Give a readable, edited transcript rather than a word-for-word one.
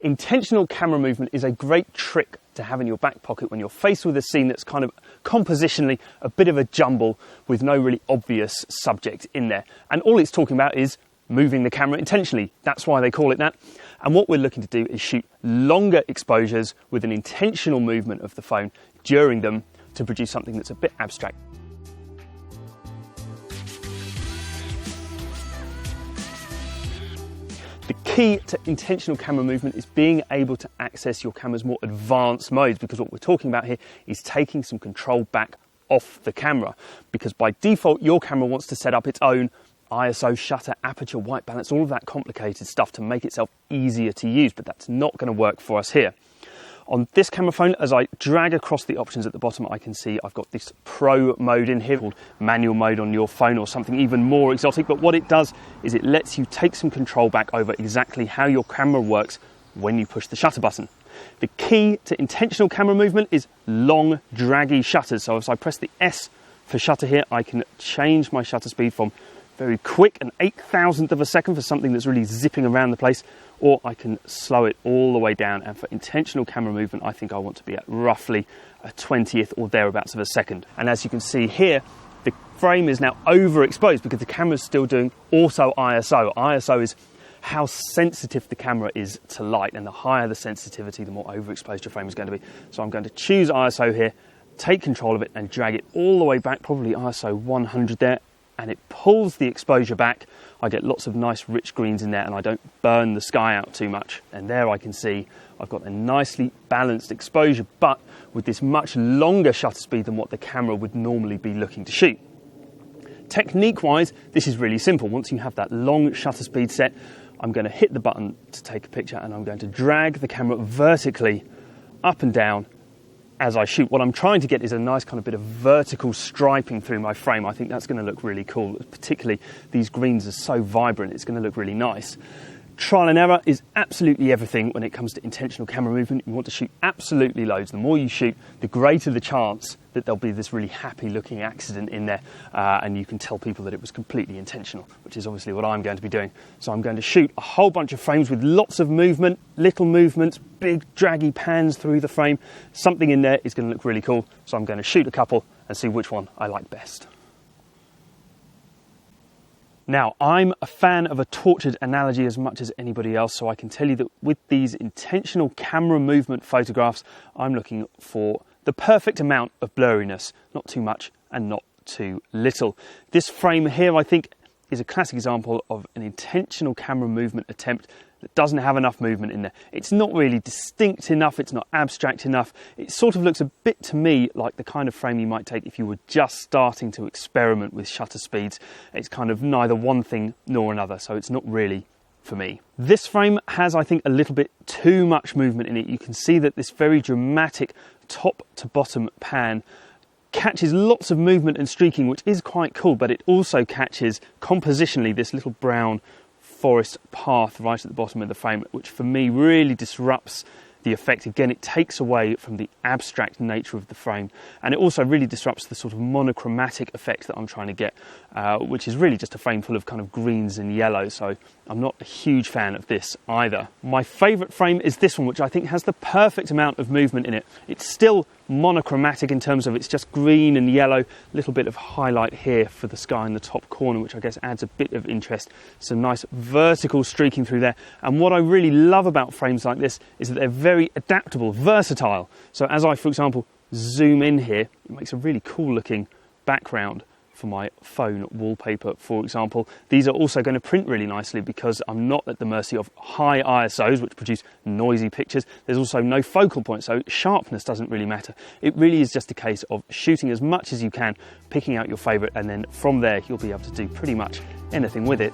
Intentional camera movement is a great trick to have in your back pocket when you're faced with a scene that's kind of compositionally a bit of a jumble with no really obvious subject in there. And all it's talking about is moving the camera intentionally. That's why they call it that. And what we're looking to do is shoot longer exposures with an intentional movement of the phone during them to produce something that's a bit abstract. The key to intentional camera movement is being able to access your camera's more advanced modes, because what we're talking about here is taking some control back off the camera, because by default your camera wants to set up its own ISO, shutter, aperture, white balance, all of that complicated stuff to make itself easier to use, but that's not going to work for us here. On this camera phone, as I drag across the options at the bottom, I can see I've got this Pro mode in here called manual mode on your phone, or something even more exotic. But what it does is it lets you take some control back over exactly how your camera works when you push the shutter button. The key to intentional camera movement is long, draggy shutters. So as I press the S for shutter here, I can change my shutter speed from very quick, an 8,000th of a second for something that's really zipping around the place, or I can slow it all the way down. And for intentional camera movement, I think I want to be at roughly a 20th or thereabouts of a second. And as you can see here, the frame is now overexposed because the camera's still doing auto ISO. ISO is how sensitive the camera is to light, and the higher the sensitivity, the more overexposed your frame is going to be. So I'm going to choose ISO here, take control of it and drag it all the way back, probably ISO 100 there, and it pulls the exposure back. I get lots of nice rich greens in there, and I don't burn the sky out too much. And there I can see I've got a nicely balanced exposure, but with this much longer shutter speed than what the camera would normally be looking to shoot. Technique-wise, this is really simple. Once you have that long shutter speed set, I'm going to hit the button to take a picture, and I'm going to drag the camera vertically up and down as I shoot. What I'm trying to get is a nice kind of bit of vertical striping through my frame. I think that's going to look really cool. Particularly these greens are so vibrant, it's going to look really nice. Trial and error is absolutely everything when it comes to intentional camera movement. You want to shoot absolutely loads. The more you shoot, the greater the chance that there'll be this really happy looking accident in there, and you can tell people that it was completely intentional, which is obviously what I'm going to be doing. So I'm going to shoot a whole bunch of frames with lots of movement, little movements, big draggy pans through the frame. Something in there is going to look really cool, so I'm going to shoot a couple and see which one I like best. Now, I'm a fan of a tortured analogy as much as anybody else, so I can tell you that with these intentional camera movement photographs, I'm looking for the perfect amount of blurriness, not too much and not too little. This frame here, I think, is a classic example of an intentional camera movement attempt that doesn't have enough movement in there. It's not really distinct enough, it's not abstract enough. It sort of looks a bit to me like the kind of frame you might take if you were just starting to experiment with shutter speeds. It's kind of neither one thing nor another, so it's not really for me. This frame has, I think, a little bit too much movement in it. You can see that this very dramatic top to bottom pan catches lots of movement and streaking, which is quite cool, but it also catches compositionally this little brown forest path right at the bottom of the frame, which for me really disrupts the effect. Again, it takes away from the abstract nature of the frame, and it also really disrupts the sort of monochromatic effect that I'm trying to get, which is really just a frame full of kind of greens and yellows. So I'm not a huge fan of this either. My favourite frame is this one, which I think has the perfect amount of movement in it. It's still monochromatic in terms of it's just green and yellow, a little bit of highlight here for the sky in the top corner, which I guess adds a bit of interest, some nice vertical streaking through there. And what I really love about frames like this is that they're very adaptable, versatile. So as I, for example, zoom in here, it makes a really cool looking background for my phone wallpaper, for example. These are also going to print really nicely because I'm not at the mercy of high ISOs, which produce noisy pictures. There's also no focal point, so sharpness doesn't really matter. It really is just a case of shooting as much as you can, picking out your favourite, and then from there you'll be able to do pretty much anything with it.